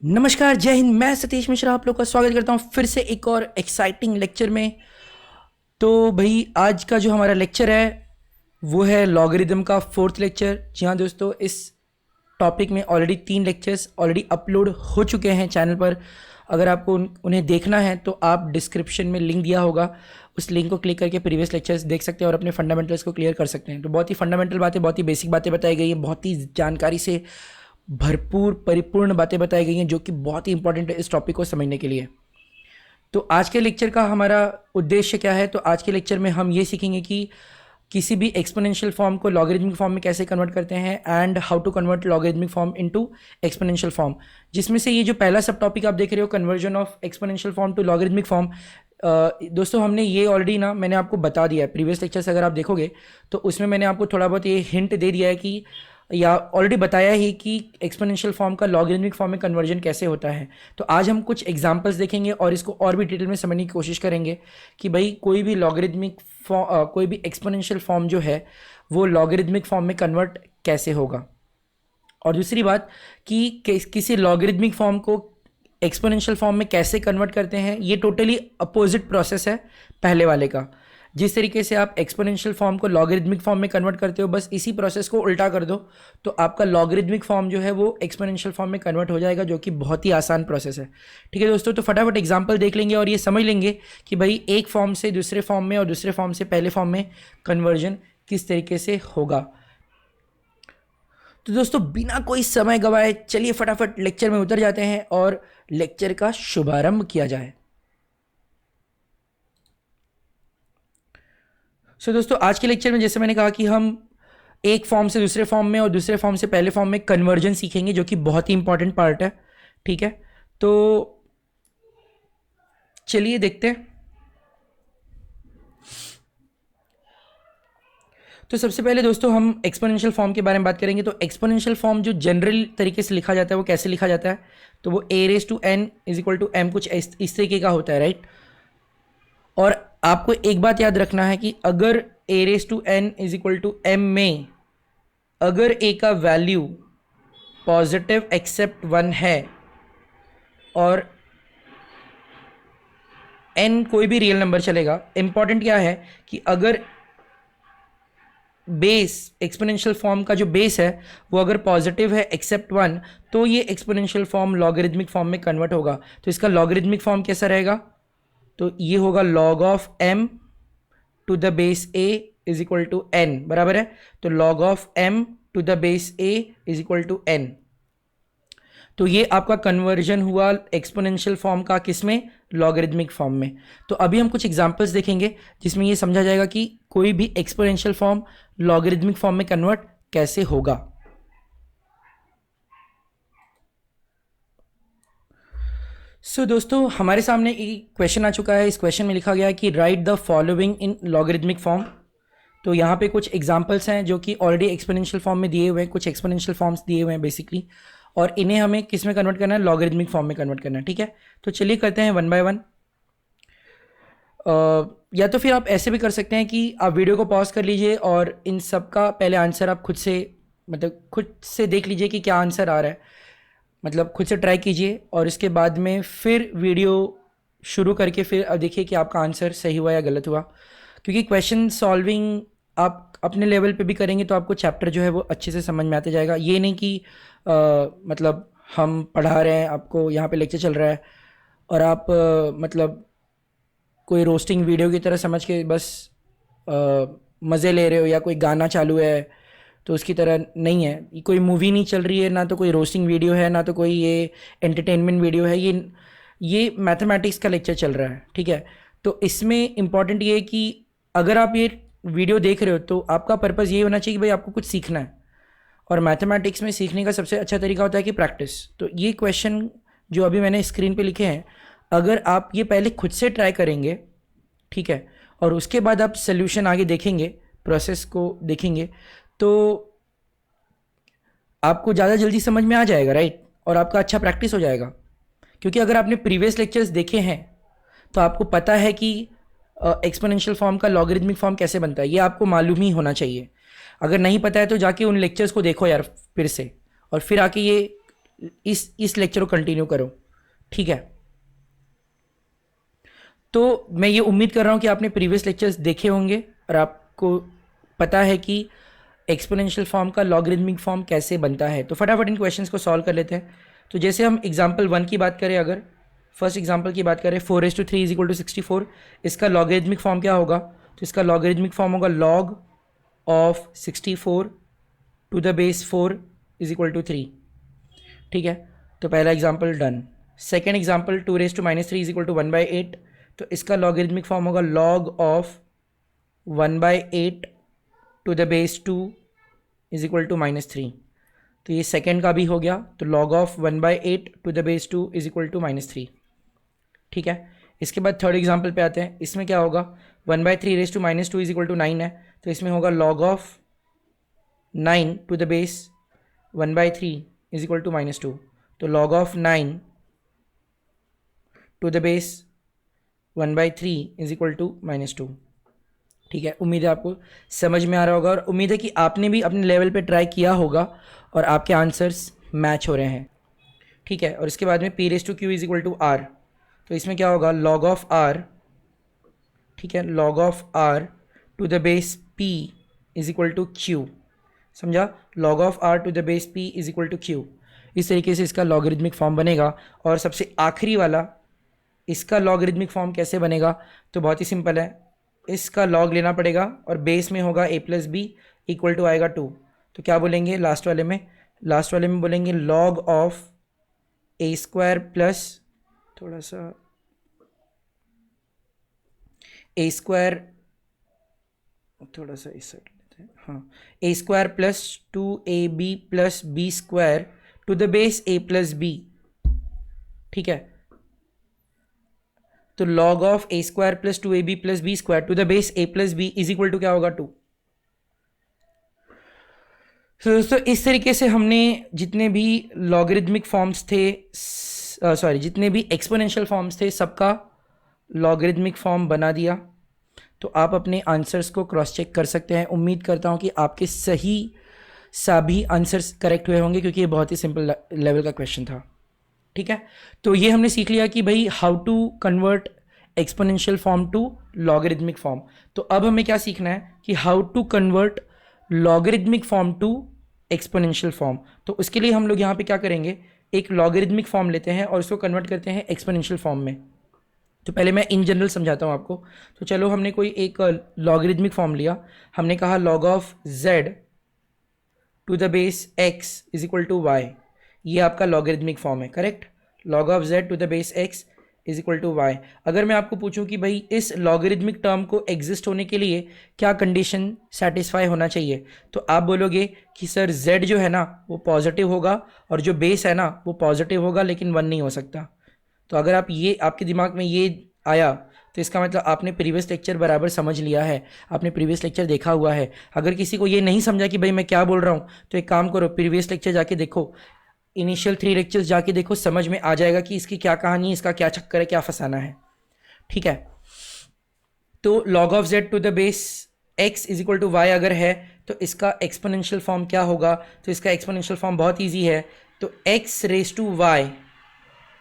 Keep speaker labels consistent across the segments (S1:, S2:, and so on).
S1: नमस्कार, जय हिंद। मैं सतीश मिश्रा आप लोग का स्वागत करता हूँ फिर से एक और एक्साइटिंग लेक्चर में। तो भाई आज का जो हमारा लेक्चर है वो है लॉगरिदम का फोर्थ लेक्चर। जी हाँ दोस्तों, इस टॉपिक में ऑलरेडी 3 लेक्चर्स ऑलरेडी अपलोड हो चुके हैं चैनल पर। अगर आपको उन्हें देखना है तो आप डिस्क्रिप्शन में लिंक दिया होगा, उस लिंक को क्लिक करके प्रीवियस लेक्चर्स देख सकते हैं और अपने फंडामेंटल्स को क्लियर कर सकते हैं। तो बहुत ही फंडामेंटल बातें, बहुत ही बेसिक बातें बताई गई हैं, बहुत ही जानकारी से भरपूर परिपूर्ण बातें बताई गई हैं जो कि बहुत ही इंपॉर्टेंट है इस टॉपिक को समझने के लिए। तो आज के लेक्चर का हमारा उद्देश्य क्या है? तो आज के लेक्चर में हम ये सीखेंगे कि किसी भी एक्सपोनेंशियल फॉर्म को लॉगरिथमिक फॉर्म में कैसे कन्वर्ट करते हैं and how to convert logarithmic form into exponential form. जिसमें से ये जो पहला सब टॉपिक आप देख रहे हो, conversion of exponential form to logarithmic form, दोस्तों हमने ये ऑलरेडी मैंने आपको बता दिया है प्रीवियस लेक्चर्स। अगर आप देखोगे तो उसमें मैंने आपको थोड़ा बहुत ये हिंट दे दिया है कि या ऑलरेडी बताया ही कि एक्सपोनेंशियल फॉर्म का लॉगरिथमिक फॉर्म में कन्वर्जन कैसे होता है। तो आज हम कुछ एग्जांपल्स देखेंगे और इसको और भी डिटेल में समझने की कोशिश करेंगे कि भाई कोई भी लॉगरिथमिक कोई भी एक्सपोनेंशियल फॉर्म जो है वो लॉगरिथमिक फॉर्म में कन्वर्ट कैसे होगा। और दूसरी बात कि किसी लॉगरिथमिक फॉर्म को एक्सपोनेंशियल फॉर्म में कैसे कन्वर्ट करते हैं, ये टोटली अपोजिट प्रोसेस है पहले वाले का। जिस तरीके से आप एक्सपोनेंशियल फॉर्म को लॉगरिथमिक फॉर्म में कन्वर्ट करते हो, बस इसी प्रोसेस को उल्टा कर दो तो आपका लॉगरिथमिक फॉर्म जो है वो एक्सपोनेंशियल फॉर्म में कन्वर्ट हो जाएगा, जो कि बहुत ही आसान प्रोसेस है। ठीक है दोस्तों, तो फटाफट एग्जांपल देख लेंगे और ये समझ लेंगे कि भाई एक फॉर्म से दूसरे फॉर्म में और दूसरे फॉर्म से पहले फॉर्म में कन्वर्जन किस तरीके से होगा। तो दोस्तों बिना कोई समय गवाए चलिए फटाफट लेक्चर में उतर जाते हैं और लेक्चर का शुभारंभ किया जाए। सो दोस्तों आज के लेक्चर में जैसे मैंने कहा कि हम एक फॉर्म से दूसरे फॉर्म में और दूसरे फॉर्म से पहले फॉर्म में कन्वर्जन सीखेंगे, जो कि बहुत ही इंपॉर्टेंट पार्ट है। ठीक है, तो चलिए देखते हैं। तो सबसे पहले दोस्तों हम एक्सपोनेंशियल फॉर्म के बारे में बात करेंगे। तो एक्सपोनेंशियल फॉर्म जो जनरल तरीके से लिखा जाता है वो कैसे लिखा जाता है? तो वो a raise to n is equal to m, कुछ इस तरीके का होता है, राइट। और आपको एक बात याद रखना है कि अगर a raise to n is equal to m में अगर a का वैल्यू पॉजिटिव एक्सेप्ट 1 है और n कोई भी रियल नंबर चलेगा, इंपॉर्टेंट क्या है कि अगर बेस एक्सपोनेंशियल फॉर्म का जो बेस है वो अगर पॉजिटिव है एक्सेप्ट 1, तो ये एक्सपोनेंशियल फॉर्म लॉगरिथमिक फॉर्म में कन्वर्ट होगा। तो इसका लॉगरिथमिक फॉर्म कैसा रहेगा? तो ये होगा log of m to the base a is equal to n, बराबर है। तो log of m to the base a is equal to n। तो ये आपका कन्वर्जन हुआ एक्सपोनेंशियल फॉर्म का, किसमें? लॉगरिथमिक फॉर्म में। तो अभी हम कुछ एग्जांपल्स देखेंगे जिसमें ये समझा जाएगा कि कोई भी एक्सपोनेंशियल फॉर्म लॉगरिथमिक फॉर्म में कन्वर्ट कैसे होगा। सो दोस्तों हमारे सामने एक क्वेश्चन आ चुका है। इस क्वेश्चन में लिखा गया है कि right the following in logarithmic form. तो यहाँ पे कुछ एग्जांपल्स हैं जो कि ऑलरेडी एक्सपोनेंशियल फॉर्म में दिए हुए हैं, कुछ एक्सपोनेंशियल फॉर्म्स दिए हुए हैं बेसिकली, और इन्हें हमें किस में कन्वर्ट करना है? लॉगरिथमिक फॉर्म में कन्वर्ट करना है। ठीक है, तो चलिए करते हैं वन बाय वन। या तो फिर आप ऐसे भी कर सकते हैं कि आप वीडियो को पॉज कर लीजिए और इन सब का पहले आंसर आप खुद से देख लीजिए कि क्या आंसर आ रहा है, मतलब खुद से ट्राई कीजिए और इसके बाद में फिर वीडियो शुरू करके फिर अब देखिए कि आपका आंसर सही हुआ या गलत हुआ। क्योंकि क्वेश्चन सॉल्विंग आप अपने लेवल पे भी करेंगे तो आपको चैप्टर जो है वो अच्छे से समझ में आते जाएगा। ये नहीं कि मतलब हम पढ़ा रहे हैं, आपको यहाँ पे लेक्चर चल रहा है और आप मतलब कोई रोस्टिंग वीडियो की तरह समझ के बस मज़े ले रहे हो, या कोई गाना चालू है तो उसकी तरह नहीं है। कोई मूवी नहीं चल रही है, ना तो कोई रोस्टिंग वीडियो है, ना तो कोई ये एंटरटेनमेंट वीडियो है, ये मैथमेटिक्स का लेक्चर चल रहा है। ठीक है, तो इसमें इम्पॉर्टेंट ये है कि अगर आप ये वीडियो देख रहे हो तो आपका पर्पज़ ये होना चाहिए कि भाई आपको कुछ सीखना है, और मैथमेटिक्स में सीखने का सबसे अच्छा तरीका होता है कि प्रैक्टिस। तो ये क्वेश्चन जो अभी मैंने स्क्रीन पे लिखे हैं, अगर आप ये पहले खुद से ट्राई करेंगे, ठीक है, और उसके बाद आप सोल्यूशन आगे देखेंगे, प्रोसेस को देखेंगे, तो आपको ज़्यादा जल्दी समझ में आ जाएगा, राइट, और आपका अच्छा प्रैक्टिस हो जाएगा। क्योंकि अगर आपने प्रीवियस लेक्चर्स देखे हैं तो आपको पता है कि एक्सपोनेंशियल फॉर्म का लॉगरिथमिक फॉर्म कैसे बनता है, ये आपको मालूम ही होना चाहिए। अगर नहीं पता है तो जाके उन लेक्चर्स को देखो यार फिर से, और फिर आके ये इस लेक्चर को कंटिन्यू करो, ठीक है। तो मैं ये उम्मीद कर रहा हूँ कि आपने प्रीवियस लेक्चर्स देखे होंगे और आपको पता है कि एक्सपोनेंशियल फॉर्म का लॉगरिदमिक फॉर्म कैसे बनता है। तो फटाफट इन क्वेश्चंस को सॉल्व कर लेते हैं। तो जैसे हम एग्जाम्पल 1 की बात करें, अगर फर्स्ट एग्जाम्पल की बात करें 4⁻³ = 64, इसका लॉगरिदमिक फॉर्म क्या होगा? तो इसका लॉगरिदमिक फॉर्म होगा log of 64 to the base 4 = 3, ठीक है। तो पहला एग्जाम्पल डन। सेकेंड एग्जाम्पल 2⁻³ = 1/8, तो इसका लॉगरिदमिक फॉर्म होगा log of 1/8 to the base 2 = -3। तो ये सेकेंड का भी हो गया। तो log of 1/8 to the base 2 = -3, ठीक है। इसके बाद थर्ड एग्जाम्पल पे आते हैं। इसमें क्या होगा? 1/3 raised to -2 = 9 है, तो इसमें होगा log of 9 to the base 1/3 = -2। तो log of 9 to the base 1/3 = -2, ठीक है। उम्मीद है आपको समझ में आ रहा होगा और उम्मीद है कि आपने भी अपने लेवल पे ट्राई किया होगा और आपके आंसर्स मैच हो रहे हैं, ठीक है। और इसके बाद में p⁻q = r, तो इसमें क्या होगा? log ऑफ r, ठीक है, log of r to the base p = q, समझा? log of r to the base p = q। इस तरीके से इसका लॉगरिदमिक फॉर्म बनेगा। और सबसे आखिरी वाला, इसका लॉगरिदमिक फॉर्म कैसे बनेगा? तो बहुत ही सिंपल है, इसका लॉग लेना पड़ेगा और बेस में होगा a + b = आएगा 2। तो क्या बोलेंगे लास्ट वाले में? लास्ट वाले में बोलेंगे log ऑफ a² प्लस थोड़ा सा a², थोड़ा सा इस साइड लेते हैं, हाँ, a² plus 2ab plus b² to the base a + b, ठीक है। तो log of a² plus 2ab plus b² to the base a + b = क्या होगा? 2। तो दोस्तों इस तरीके से हमने जितने भी लॉगरिदमिक फॉर्म्स थे, जितने भी एक्सपोनेंशियल फॉर्म्स थे, सबका लॉगरिदमिक फॉर्म बना दिया। तो आप अपने आंसर्स को क्रॉस चेक कर सकते हैं। उम्मीद करता हूँ कि आपके सभी आंसर्स करेक्ट हुए होंगे, क्योंकि ये बहुत ही सिंपल लेवल का क्वेश्चन था, ठीक है। तो ये हमने सीख लिया कि भाई how to convert exponential form to logarithmic form. तो अब हमें क्या सीखना है कि how to convert logarithmic form to exponential form. तो उसके लिए हम लोग यहाँ पे क्या करेंगे, एक लॉगरिदमिक फॉर्म लेते हैं और उसको कन्वर्ट करते हैं एक्सपोनेंशियल फॉर्म में। तो पहले मैं इन जनरल समझाता हूँ आपको। तो चलो हमने कोई एक लॉगरिदमिक फॉर्म लिया, हमने कहा log of z to the base x = y, ये आपका लॉगरिदमिक फॉर्म है, correct. log of z to the base x = y। अगर मैं आपको पूछूं कि भाई इस लॉगरिदमिक टर्म को एग्जिस्ट होने के लिए क्या कंडीशन सेटिस्फाई होना चाहिए, तो आप बोलोगे कि सर z जो है ना वो पॉजिटिव होगा और जो बेस है ना वो पॉजिटिव होगा, लेकिन 1 नहीं हो सकता। तो अगर आप ये आपके दिमाग में ये आया तो इसका मतलब आपने प्रीवियस लेक्चर बराबर समझ लिया है, आपने प्रीवियस लेक्चर देखा हुआ है। अगर किसी को ये नहीं समझा कि भाई मैं क्या बोल रहा हूँ, तो एक काम करो, प्रीवियस लेक्चर जाके देखो, इनिशियल 3 लेक्चर्स जाके देखो, समझ में आ जाएगा कि इसकी क्या कहानी है, इसका क्या चक्कर है, क्या फंसाना है, ठीक है। तो log of z to the base x = y अगर है तो इसका एक्सपोनेंशियल फॉर्म क्या होगा? तो इसका एक्सपोनेंशियल फॉर्म बहुत ईजी है। तो x⁻y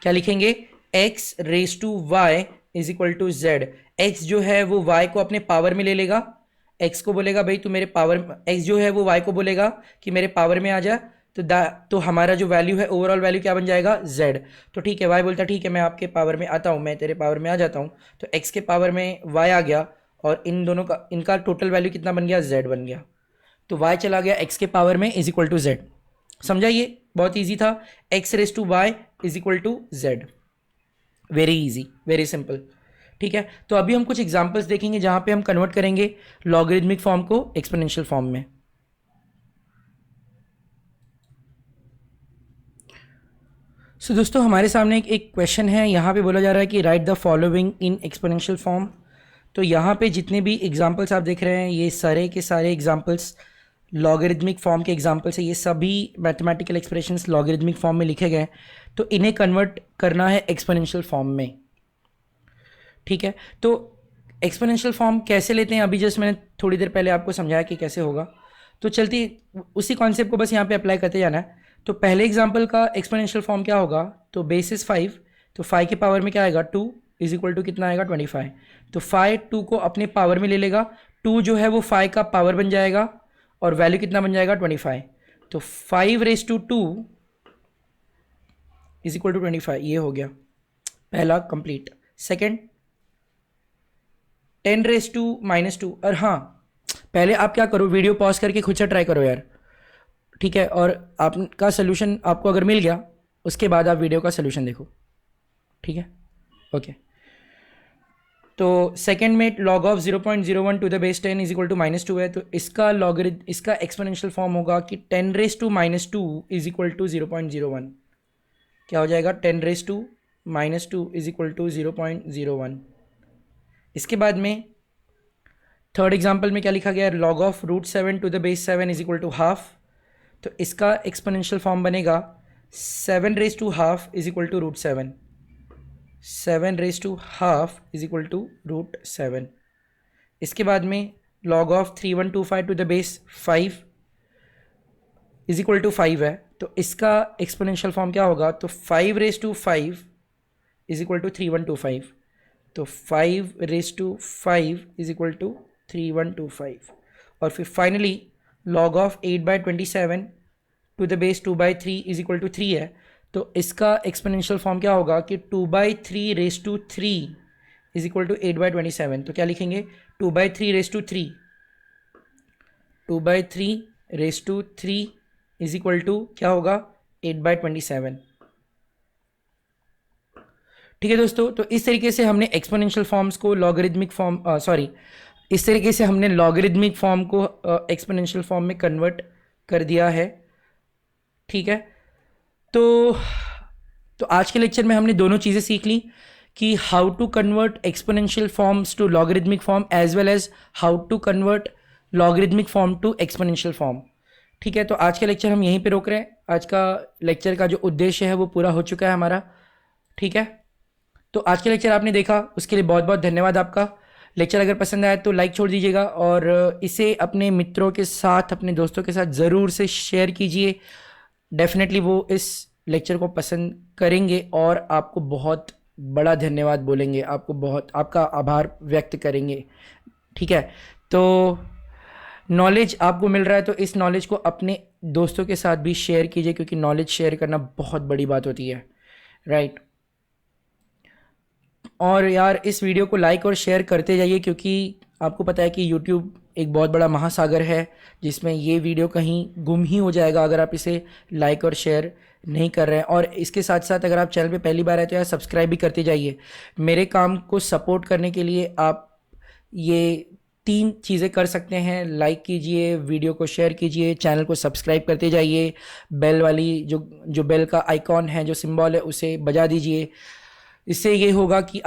S1: क्या लिखेंगे? x⁻y = z। x जो है वो y को अपने पावर में ले लेगा, x को बोलेगा भाई तू मेरे पावर, x जो है वो y को बोलेगा कि मेरे पावर में आ जा। तो हमारा जो वैल्यू है, ओवरऑल वैल्यू क्या बन जाएगा? z। तो ठीक है, y बोलता है ठीक है मैं आपके पावर में आता हूँ, मैं तेरे पावर में आ जाता हूँ। तो x के पावर में y आ गया और इन दोनों का, इनका टोटल वैल्यू कितना बन गया? z बन गया। तो y चला गया x के पावर में = z। समझा? ये बहुत ईजी था। x⁻y = z, very easy, very simple, ठीक है। तो अभी हम कुछ एग्जांपल्स देखेंगे जहां पे हम कन्वर्ट करेंगे लॉगरिदमिक फॉर्म को एक्सपोनेंशियल फॉर्म में। सो दोस्तों हमारे सामने एक क्वेश्चन है, यहाँ पे बोला जा रहा है कि right the following in exponential form. तो यहाँ पे जितने भी एग्जांपल्स आप देख रहे हैं ये सारे के सारे एग्जांपल्स लॉगरिदमिक फॉर्म के एग्जांपल्स है। ये सभी मैथमेटिकल एक्सप्रेशंस लॉगरिदमिक फॉर्म में लिखे गए, तो इन्हें कन्वर्ट करना है एक्सपोनेंशियल फॉर्म में, ठीक है। तो एक्सपोनेंशियल फॉर्म कैसे लेते हैं, अभी जस्ट मैंने थोड़ी देर पहले आपको समझाया कि कैसे होगा। तो चलती उसी कॉन्सेप्ट को बस यहाँ पे अप्लाई करते जाना है। तो पहले एग्जाम्पल का एक्सपोनेंशियल फॉर्म क्या होगा, तो बेस इज 5, तो 5 के पावर में क्या आएगा 2 इज इक्वल टू कितना आएगा 25। तो 5 2 को अपने पावर में ले लेगा, 2 जो है वो 5 का पावर बन जाएगा और वैल्यू कितना बन जाएगा 25। तो 5 raised to 2 is equal to 25, ये हो गया पहला कंप्लीट। सेकेंड 10 raised to -2, और हाँ पहले आप क्या करो, वीडियो पॉज करके खुद से ट्राई करो यार, ठीक है, और आपका सोल्यूशन आपको अगर मिल गया उसके बाद आप वीडियो का सोल्यूशन देखो, ठीक है, ओके। तो सेकंड में log of 0.01 to the base 10 is equal to -2 है, तो इसका लॉगरिथम, इसका एक्सपोनेंशियल फॉर्म होगा कि 10 raised to -2 is equal to 0.01। क्या हो जाएगा 10 raised to -2 is equal to 0.01। इसके बाद में थर्ड एग्जाम्पल में क्या लिखा गया है, log of √7 to the base 7 is equal to half. तो इसका एक्सपोनेंशियल फॉर्म बनेगा 7 raised to half is equal to √7। 7 raised to half is equal to √7। इसके बाद में log of 3125 to the base 5 is equal to 5 है, तो इसका exponential form क्या होगा, तो 5 raised to 5 is equal to 3125। तो 5 raised to 5 is equal to 3125। और फिर finally log of 8/27 to the base 2/3 is equal to 3 है, तो इसका एक्सपोनेंशियल फॉर्म क्या होगा कि 2/3 raised to 3 is equal to 8/27। तो क्या लिखेंगे 2/3 raised to 3, 2/3 raised to 3 is equal to क्या होगा 8/27। ठीक है दोस्तों, तो इस तरीके से हमने एक्सपोनेंशियल फॉर्म्स को लॉगरिथमिक फॉर्म इस तरीके से हमने लॉगरिथमिक फॉर्म को एक्सपोनेंशियल फॉर्म में कन्वर्ट कर दिया है, ठीक है। तो आज के लेक्चर में हमने दोनों चीज़ें सीख ली कि how to convert exponential forms to logarithmic form as well as how to convert logarithmic form to exponential form, ठीक है। तो आज का लेक्चर हम यहीं पे रोक रहे हैं, आज का लेक्चर का जो उद्देश्य है वो पूरा हो चुका है हमारा, ठीक है। तो आज का लेक्चर आपने देखा उसके लिए बहुत बहुत धन्यवाद आपका। लेक्चर अगर पसंद आया तो लाइक छोड़ दीजिएगा और इसे अपने मित्रों के साथ, अपने दोस्तों के साथ ज़रूर से शेयर कीजिए। डेफिनेटली वो इस लेक्चर को पसंद करेंगे और आपको बहुत बड़ा धन्यवाद बोलेंगे, आपको बहुत आपका आभार व्यक्त करेंगे, ठीक है। तो नॉलेज आपको मिल रहा है तो इस नॉलेज को अपने दोस्तों के साथ भी शेयर कीजिए, क्योंकि नॉलेज शेयर करना बहुत बड़ी बात होती है, राइट। और यार इस वीडियो को लाइक और शेयर करते जाइए, क्योंकि आपको पता है कि YouTube एक बहुत बड़ा महासागर है जिसमें ये वीडियो कहीं गुम ही हो जाएगा अगर आप इसे लाइक और शेयर नहीं कर रहे हैं। और इसके साथ साथ अगर आप चैनल पे पहली बार आए तो यार सब्सक्राइब भी करते जाइए। मेरे काम को सपोर्ट करने के लिए आप ये 3 चीज़ें कर सकते हैं, लाइक कीजिए, वीडियो को शेयर कीजिए, चैनल को सब्सक्राइब करते जाइए, बेल वाली जो बेल का आइकॉन है, जो सिंबल है, उसे बजा दीजिए। इससे ये होगा कि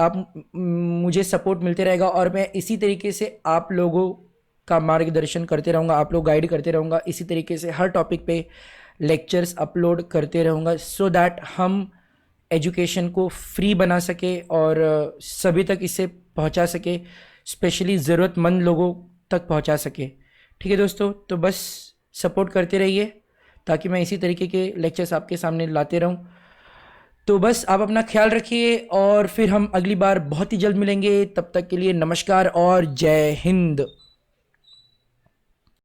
S1: मुझे सपोर्ट मिलते रहेगा और मैं इसी तरीके से आप लोगों का मार्गदर्शन करते रहूँगा, आप लोग गाइड करते रहूँगा, इसी तरीके से हर टॉपिक पे लेक्चर्स अपलोड करते रहूँगा, सो दैट हम एजुकेशन को फ्री बना सके और सभी तक इसे पहुँचा सके, स्पेशली ज़रूरतमंद लोगों तक पहुँचा सके, ठीक है दोस्तों। तो बस सपोर्ट करते रहिए ताकि मैं इसी तरीके के लेक्चर्स आपके सामने लाते रहूँ। तो बस आप अपना ख्याल रखिए और फिर हम अगली बार बहुत ही जल्द मिलेंगे। तब तक के लिए नमस्कार और जय हिंद।